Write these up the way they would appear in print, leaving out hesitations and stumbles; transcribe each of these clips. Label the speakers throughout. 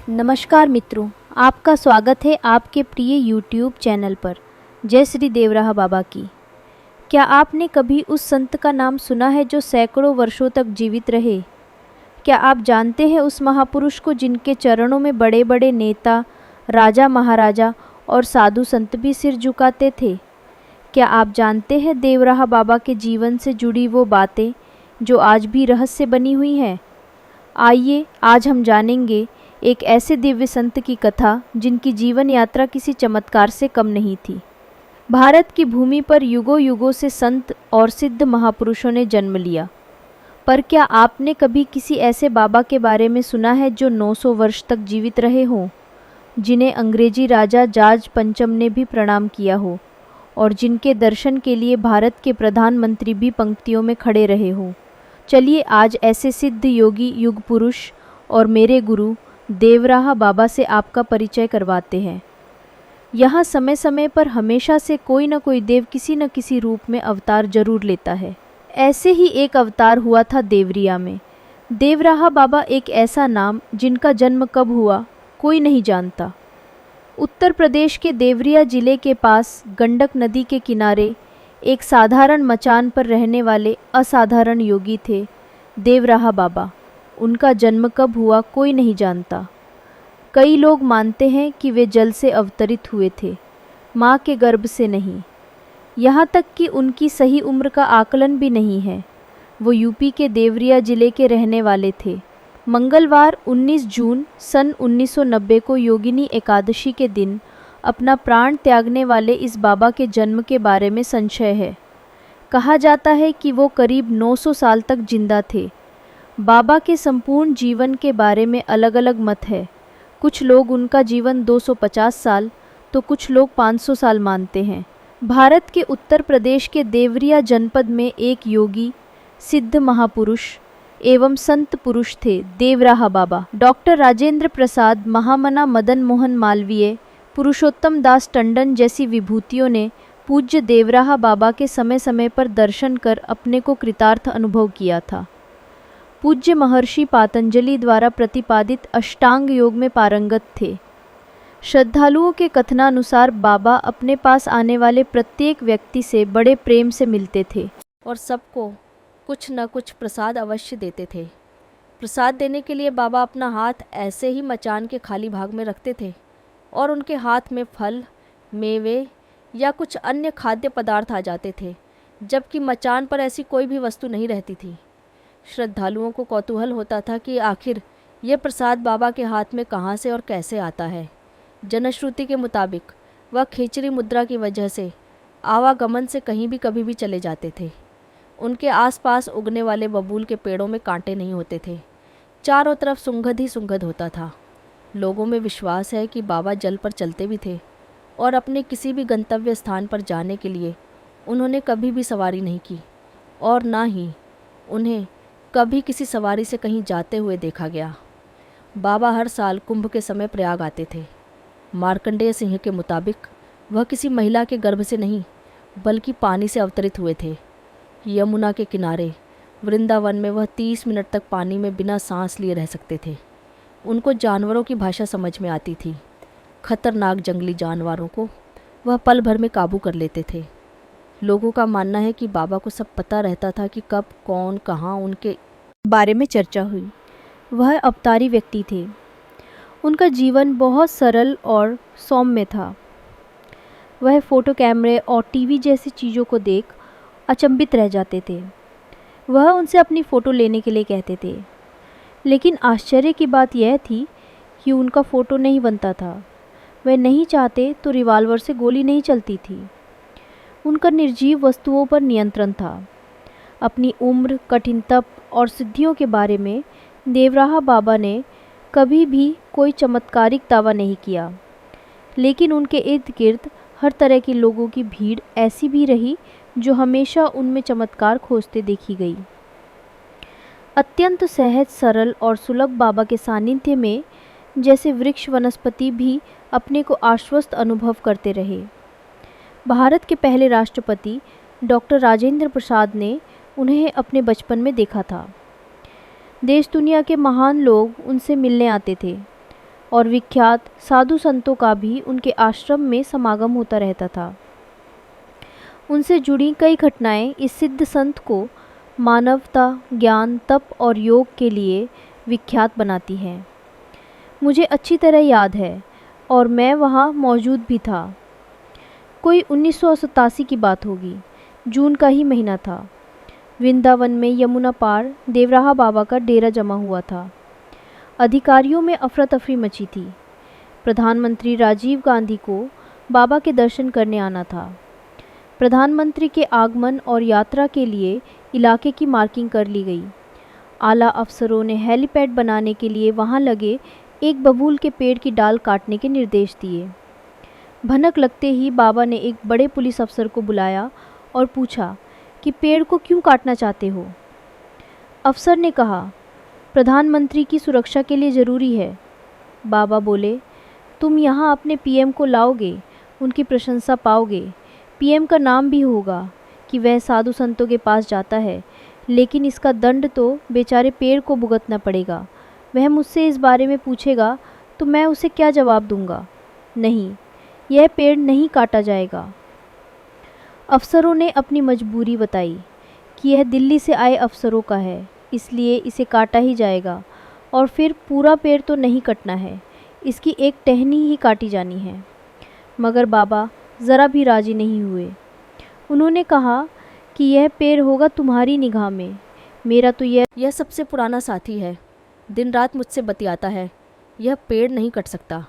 Speaker 1: नमस्कार मित्रों, आपका स्वागत है आपके प्रिय YouTube चैनल पर। जय श्री देवराहा बाबा की। क्या आपने कभी उस संत का नाम सुना है जो सैकड़ों वर्षों तक जीवित रहे? क्या आप जानते हैं उस महापुरुष को जिनके चरणों में बड़े बड़े नेता, राजा महाराजा और साधु संत भी सिर झुकाते थे? क्या आप जानते हैं देवराहा बाबा के जीवन से जुड़ी वो बातें जो आज भी रहस्य बनी हुई हैं? आइए आज हम जानेंगे एक ऐसे दिव्य संत की कथा जिनकी जीवन यात्रा किसी चमत्कार से कम नहीं थी। भारत की भूमि पर युगों युगों से संत और सिद्ध महापुरुषों ने जन्म लिया, पर क्या आपने कभी किसी ऐसे बाबा के बारे में सुना है जो 900 वर्ष तक जीवित रहे हों, जिन्हें अंग्रेजी राजा जॉर्ज पंचम ने भी प्रणाम किया हो और जिनके दर्शन के लिए भारत के प्रधानमंत्री भी पंक्तियों में खड़े रहे हों? चलिए आज ऐसे सिद्ध योगी, युग पुरुष और मेरे गुरु देवराहा बाबा से आपका परिचय करवाते हैं। यहाँ समय समय पर हमेशा से कोई न कोई देव किसी न किसी रूप में अवतार जरूर लेता है। ऐसे ही एक अवतार हुआ था देवरिया में। देवराहा बाबा एक ऐसा नाम जिनका जन्म कब हुआ कोई नहीं जानता। उत्तर प्रदेश के देवरिया जिले के पास गंडक नदी के किनारे एक साधारण मचान पर रहने वाले असाधारण योगी थे देवराहा बाबा। उनका जन्म कब हुआ कोई नहीं जानता। कई लोग मानते हैं कि वे जल से अवतरित हुए थे, माँ के गर्भ से नहीं। यहाँ तक कि उनकी सही उम्र का आकलन भी नहीं है। वो यूपी के देवरिया जिले के रहने वाले थे। मंगलवार 19 जून सन 1990 को योगिनी एकादशी के दिन अपना प्राण त्यागने वाले इस बाबा के जन्म के बारे में संशय है। कहा जाता है कि वो करीब 900 साल तक जिंदा थे। बाबा के संपूर्ण जीवन के बारे में अलग अलग मत है। कुछ लोग उनका जीवन 250 साल तो कुछ लोग 500 साल मानते हैं। भारत के उत्तर प्रदेश के देवरिया जनपद में एक योगी, सिद्ध महापुरुष एवं संत पुरुष थे देवराहा बाबा। डॉक्टर राजेंद्र प्रसाद, महामना मदन मोहन मालवीय, पुरुषोत्तम दास टंडन जैसी विभूतियों ने पूज्य देवराहा बाबा के समय समय पर दर्शन कर अपने को कृतार्थ अनुभव किया था। पूज्य महर्षि पातंजलि द्वारा प्रतिपादित अष्टांग योग में पारंगत थे। श्रद्धालुओं के कथनानुसार बाबा अपने पास आने वाले प्रत्येक व्यक्ति से बड़े प्रेम से मिलते थे और सबको कुछ न कुछ प्रसाद अवश्य देते थे। प्रसाद देने के लिए बाबा अपना हाथ ऐसे ही मचान के खाली भाग में रखते थे और उनके हाथ में फल, मेवे या कुछ अन्य खाद्य पदार्थ आ जाते थे, जबकि मचान पर ऐसी कोई भी वस्तु नहीं रहती थी। श्रद्धालुओं को कौतूहल होता था कि आखिर यह प्रसाद बाबा के हाथ में कहाँ से और कैसे आता है। जनश्रुति के मुताबिक वह खिचड़ी मुद्रा की वजह से आवागमन से कहीं भी कभी भी चले जाते थे। उनके आसपास उगने वाले बबूल के पेड़ों में कांटे नहीं होते थे। चारों तरफ सुंगध ही सुंगध होता था। लोगों में विश्वास है कि बाबा जल पर चलते भी थे और अपने किसी भी गंतव्य स्थान पर जाने के लिए उन्होंने कभी भी सवारी नहीं की और ना ही उन्हें कभी किसी सवारी से कहीं जाते हुए देखा गया। बाबा हर साल कुंभ के समय प्रयाग आते थे। मार्कंडेय सिंह के मुताबिक वह किसी महिला के गर्भ से नहीं बल्कि पानी से अवतरित हुए थे। यमुना के किनारे वृंदावन में वह 30 मिनट तक पानी में बिना सांस लिए रह सकते थे। उनको जानवरों की भाषा समझ में आती थी। खतरनाक जंगली जानवरों को वह पल भर में काबू कर लेते थे। लोगों का मानना है कि बाबा को सब पता रहता था कि कब, कौन, कहाँ उनके बारे में चर्चा हुई। वह अवतारी व्यक्ति थे। उनका जीवन बहुत सरल और सौम्य था। वह फोटो कैमरे और टीवी जैसी चीज़ों को देख अचंभित रह जाते थे। वह उनसे अपनी फ़ोटो लेने के लिए कहते थे, लेकिन आश्चर्य की बात यह थी कि उनका फ़ोटो नहीं बनता था। वह नहीं चाहते तो रिवाल्वर से गोली नहीं चलती थी। उनका निर्जीव वस्तुओं पर नियंत्रण था। अपनी उम्र, कठिन तप और सिद्धियों के बारे में देवराहा बाबा ने कभी भी कोई चमत्कारिक दावा नहीं किया, लेकिन उनके इर्द गिर्द हर तरह के लोगों की भीड़ ऐसी भी रही जो हमेशा उनमें चमत्कार खोजते देखी गई। अत्यंत सहज, सरल और सुलभ बाबा के सानिध्य में जैसे वृक्ष, वनस्पति भी अपने को आश्वस्त अनुभव करते रहे। भारत के पहले राष्ट्रपति डॉक्टर राजेंद्र प्रसाद ने उन्हें अपने बचपन में देखा था। देश दुनिया के महान लोग उनसे मिलने आते थे। और विख्यात साधु संतों का भी उनके आश्रम में समागम होता रहता था। उनसे जुड़ी कई घटनाएं इस सिद्ध संत को मानवता, ज्ञान, तप और योग के लिए विख्यात बनाती हैं। मुझे अच्छी तरह याद है और मैं वहाँ मौजूद भी था। कोई 1987 की बात होगी, जून का ही महीना था। वृंदावन में यमुना पार देवराहा बाबा का डेरा जमा हुआ था। अधिकारियों में अफरा तफरी मची थी। प्रधानमंत्री राजीव गांधी को बाबा के दर्शन करने आना था। प्रधानमंत्री के आगमन और यात्रा के लिए इलाके की मार्किंग कर ली गई। आला अफसरों ने हेलीपैड बनाने के लिए वहां लगे एक बबूल के पेड़ की डाल काटने के निर्देश दिए। भनक लगते ही बाबा ने एक बड़े पुलिस अफसर को बुलाया और पूछा कि पेड़ को क्यों काटना चाहते हो। अफसर ने कहा, प्रधानमंत्री की सुरक्षा के लिए ज़रूरी है। बाबा बोले, तुम यहाँ अपने पीएम को लाओगे, उनकी प्रशंसा पाओगे। पीएम का नाम भी होगा कि वह साधु संतों के पास जाता है, लेकिन इसका दंड तो बेचारे पेड़ को भुगतना पड़ेगा। वह मुझसे इस बारे में पूछेगा तो मैं उसे क्या जवाब दूंगा? नहीं, यह पेड़ नहीं काटा जाएगा। अफसरों ने अपनी मजबूरी बताई कि यह दिल्ली से आए अफसरों का है, इसलिए इसे काटा ही जाएगा। और फिर पूरा पेड़ तो नहीं कटना है, इसकी एक टहनी ही काटी जानी है। मगर बाबा ज़रा भी राजी नहीं हुए। उन्होंने कहा कि यह पेड़ होगा तुम्हारी निगाह में, मेरा तो यह सबसे पुराना साथी है, दिन रात मुझसे बतियाता है, यह पेड़ नहीं कट सकता।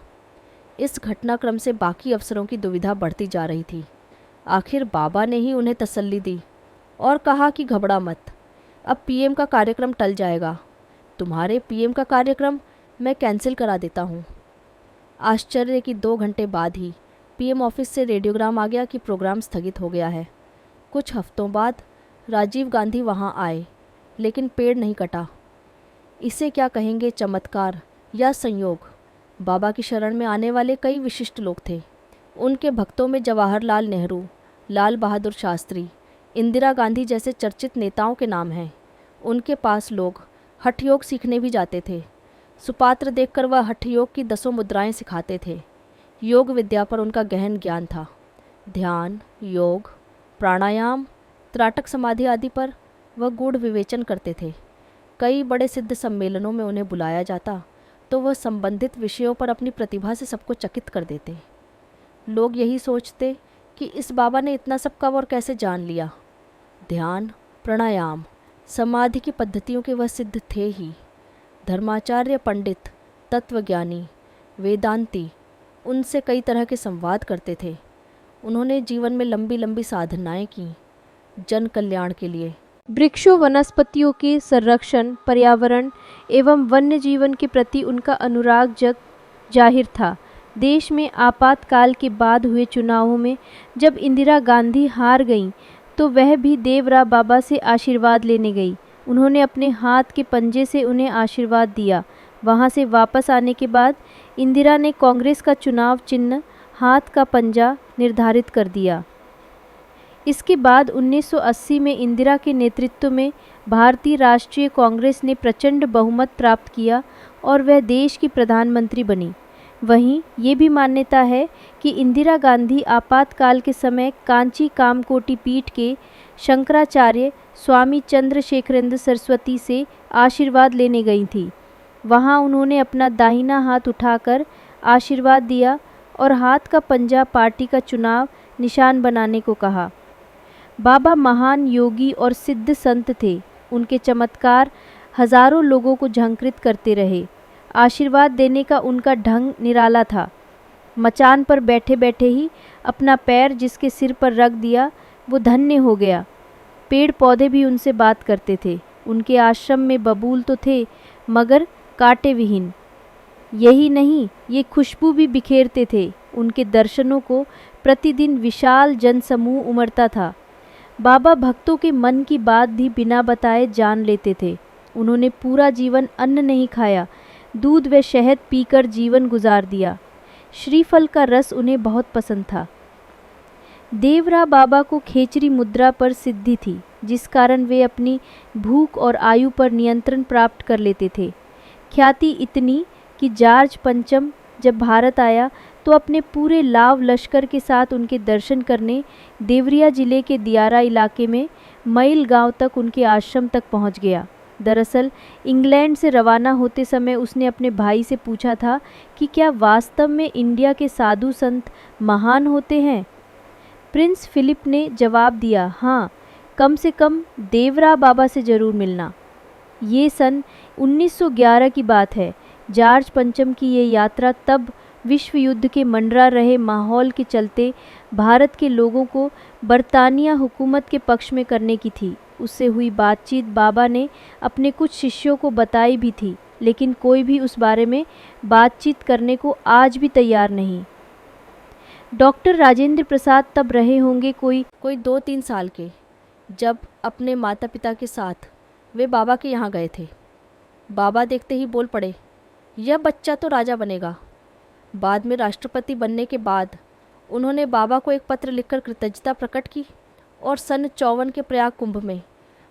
Speaker 1: इस घटनाक्रम से बाकी अफसरों की दुविधा बढ़ती जा रही थी। आखिर बाबा ने ही उन्हें तसल्ली दी और कहा कि घबरा मत, अब पीएम का कार्यक्रम टल जाएगा। तुम्हारे पीएम का कार्यक्रम मैं कैंसिल करा देता हूँ। आश्चर्य कि 2 घंटे बाद ही पीएम ऑफिस से रेडियोग्राम आ गया कि प्रोग्राम स्थगित हो गया है। कुछ हफ्तों बाद राजीव गांधी वहाँ आए, लेकिन पेड़ नहीं कटा। इसे क्या कहेंगे, चमत्कार या संयोग? बाबा की शरण में आने वाले कई विशिष्ट लोग थे। उनके भक्तों में जवाहरलाल नेहरू, लाल बहादुर शास्त्री, इंदिरा गांधी जैसे चर्चित नेताओं के नाम हैं। उनके पास लोग हठ योग सीखने भी जाते थे। सुपात्र देखकर वह हठ योग की 10 मुद्राएं सिखाते थे। योग विद्या पर उनका गहन ज्ञान था। ध्यान, योग, प्राणायाम, त्राटक समाधि आदि पर वह गूढ़ विवेचन करते थे। कई बड़े सिद्ध सम्मेलनों में उन्हें बुलाया जाता तो वह संबंधित विषयों पर अपनी प्रतिभा से सबको चकित कर देते। लोग यही सोचते कि इस बाबा ने इतना सब कब और कैसे जान लिया। ध्यान, प्राणायाम, समाधि की पद्धतियों के वह सिद्ध थे ही। धर्माचार्य, पंडित, तत्वज्ञानी, वेदांती उनसे कई तरह के संवाद करते थे। उन्होंने जीवन में लंबी लंबी साधनाएं की जन कल्याण के लिए। वृक्षों, वनस्पतियों के संरक्षण, पर्यावरण एवं वन्य जीवन के प्रति उनका अनुराग जाहिर था। देश में आपातकाल के बाद हुए चुनावों में जब इंदिरा गांधी हार गईं, तो वह भी देवरा बाबा से आशीर्वाद लेने गई। उन्होंने अपने हाथ के पंजे से उन्हें आशीर्वाद दिया। वहां से वापस आने के बाद इंदिरा ने कांग्रेस का चुनाव चिन्ह हाथ का पंजा निर्धारित कर दिया। इसके बाद 1980 में इंदिरा के नेतृत्व में भारतीय राष्ट्रीय कांग्रेस ने प्रचंड बहुमत प्राप्त किया और वह देश की प्रधानमंत्री बनी। वहीं ये भी मान्यता है कि इंदिरा गांधी आपातकाल के समय कांची कामकोटि पीठ के शंकराचार्य स्वामी चंद्रशेखरेंद्र सरस्वती से आशीर्वाद लेने गई थी। वहां उन्होंने अपना दाहिना हाथ उठाकर आशीर्वाद दिया और हाथ का पंजा पार्टी का चुनाव निशान बनाने को कहा। बाबा महान योगी और सिद्ध संत थे। उनके चमत्कार हजारों लोगों को झंकृत करते रहे। आशीर्वाद देने का उनका ढंग निराला था। मचान पर बैठे बैठे ही अपना पैर जिसके सिर पर रख दिया वो धन्य हो गया। पेड़ पौधे भी उनसे बात करते थे। उनके आश्रम में बबूल तो थे मगर कांटे विहीन। यही नहीं, ये खुशबू भी बिखेरते थे। उनके दर्शनों को प्रतिदिन विशाल जनसमूह उमड़ता था। बाबा भक्तों के मन की बात भी बिना बताए जान लेते थे। उन्होंने पूरा जीवन अन्न नहीं खाया, दूध व शहद पीकर जीवन गुजार दिया। श्रीफल का रस उन्हें बहुत पसंद था। देवरा बाबा को खेचरी मुद्रा पर सिद्धि थी, जिस कारण वे अपनी भूख और आयु पर नियंत्रण प्राप्त कर लेते थे। ख्याति इतनी कि जॉर्ज पंचम जब भारत आया तो अपने पूरे लाव लश्कर के साथ उनके दर्शन करने देवरिया जिले के दियारा इलाके में मैल गांव तक उनके आश्रम तक पहुंच गया। दरअसल इंग्लैंड से रवाना होते समय उसने अपने भाई से पूछा था कि क्या वास्तव में इंडिया के साधु संत महान होते हैं। प्रिंस फिलिप ने जवाब दिया, हाँ, कम से कम देवरा बाबा से ज़रूर मिलना। ये सन 1911 की बात है। जॉर्ज पंचम की ये यात्रा तब विश्व युद्ध के मंडरा रहे माहौल के चलते भारत के लोगों को बरतानिया हुकूमत के पक्ष में करने की थी। उससे हुई बातचीत बाबा ने अपने कुछ शिष्यों को बताई भी थी, लेकिन कोई भी उस बारे में बातचीत करने को आज भी तैयार नहीं। डॉक्टर राजेंद्र प्रसाद तब रहे होंगे कोई 2-3 साल के, जब अपने माता पिता के साथ वे बाबा के यहाँ गए थे। बाबा देखते ही बोल पड़े, यह बच्चा तो राजा बनेगा। बाद में राष्ट्रपति बनने के बाद उन्होंने बाबा को एक पत्र लिखकर कृतज्ञता प्रकट की और सन 54 के प्रयाग कुंभ में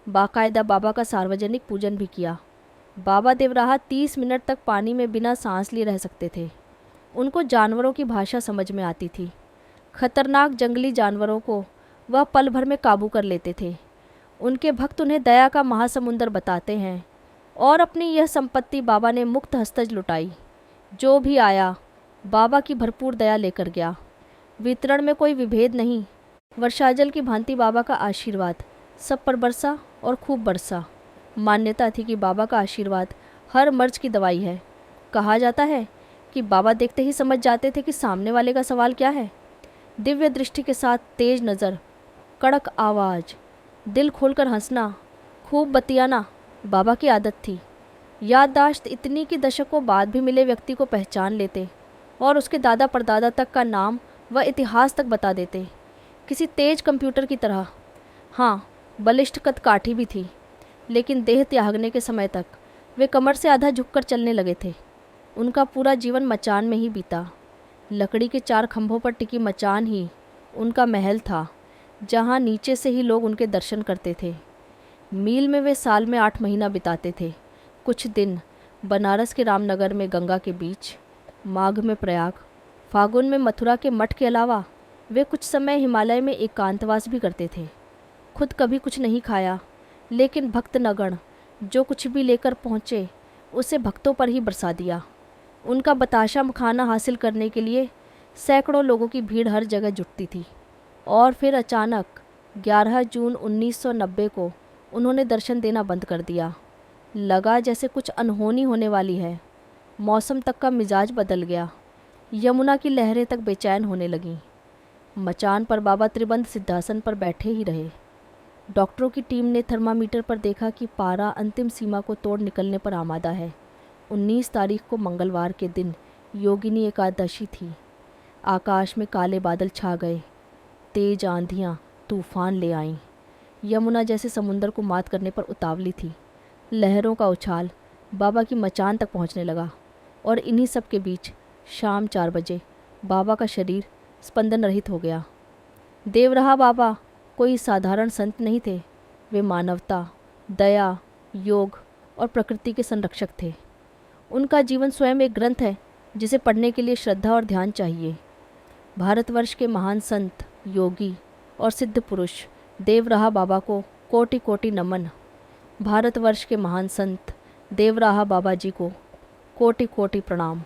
Speaker 1: बाकायदा बाबा का सार्वजनिक पूजन भी किया। बाबा देवराहा 30 मिनट तक पानी में बिना सांस लिए रह सकते थे। उनको जानवरों की भाषा समझ में आती थी। खतरनाक जंगली जानवरों को वह पल भर में काबू कर लेते थे। उनके भक्त उन्हें दया का महासमुंदर बताते हैं और अपनी यह संपत्ति बाबा ने मुक्त हस्तज लुटाई। जो भी आया बाबा की भरपूर दया लेकर गया। वितरण में कोई विभेद नहीं। वर्षाजल की भांति बाबा का आशीर्वाद सब पर बरसा और खूब बरसा। मान्यता थी कि बाबा का आशीर्वाद हर मर्ज की दवाई है। कहा जाता है कि बाबा देखते ही समझ जाते थे कि सामने वाले का सवाल क्या है। दिव्य दृष्टि के साथ तेज नज़र, कड़क आवाज़, दिल खोलकर हंसना, खूब बतियाना बाबा की आदत थी। याददाश्त इतनी कि दशकों बाद भी मिले व्यक्ति को पहचान लेते और उसके दादा परदादा तक का नाम व इतिहास तक बता देते, किसी तेज कंप्यूटर की तरह। हाँ, बलिष्ठ कदकाठी भी थी, लेकिन देह त्यागने के समय तक वे कमर से आधा झुककर चलने लगे थे। उनका पूरा जीवन मचान में ही बीता। लकड़ी के 4 खंभों पर टिकी मचान ही उनका महल था, जहाँ नीचे से ही लोग उनके दर्शन करते थे। मील में वे साल में 8 महीना बिताते थे। कुछ दिन बनारस के रामनगर में गंगा के बीच, माघ में प्रयाग, फागुन में मथुरा के मठ के अलावा वे कुछ समय हिमालय में एकांतवास भी करते थे। खुद कभी कुछ नहीं खाया, लेकिन भक्त नगण जो कुछ भी लेकर पहुँचे उसे भक्तों पर ही बरसा दिया। उनका बताशा खाना हासिल करने के लिए सैकड़ों लोगों की भीड़ हर जगह जुटती थी। और फिर अचानक 11 जून 1990 को उन्होंने दर्शन देना बंद कर दिया। लगा जैसे कुछ अनहोनी होने वाली है। मौसम तक का मिजाज बदल गया। यमुना की लहरें तक बेचैन होने लगीं। मचान पर बाबा त्रिबंध सिद्धासन पर बैठे ही रहे। डॉक्टरों की टीम ने थर्मामीटर पर देखा कि पारा अंतिम सीमा को तोड़ निकलने पर आमादा है। 19 तारीख को मंगलवार के दिन योगिनी एकादशी थी। आकाश में काले बादल छा गए। तेज आंधियाँ तूफान ले आईं। यमुना जैसे समुंदर को मात करने पर उतावली थी। लहरों का उछाल बाबा की मचान तक पहुंचने लगा और इन्हीं सब के बीच शाम 4 बजे बाबा का शरीर स्पंदन रहित हो गया। देवराहा बाबा कोई साधारण संत नहीं थे। वे मानवता, दया, योग और प्रकृति के संरक्षक थे। उनका जीवन स्वयं एक ग्रंथ है जिसे पढ़ने के लिए श्रद्धा और ध्यान चाहिए। भारतवर्ष के महान संत, योगी और सिद्ध पुरुष देवराहा बाबा को कोटि कोटि नमन। भारतवर्ष के महान संत देवराहा बाबा जी को कोटि कोटि प्रणाम।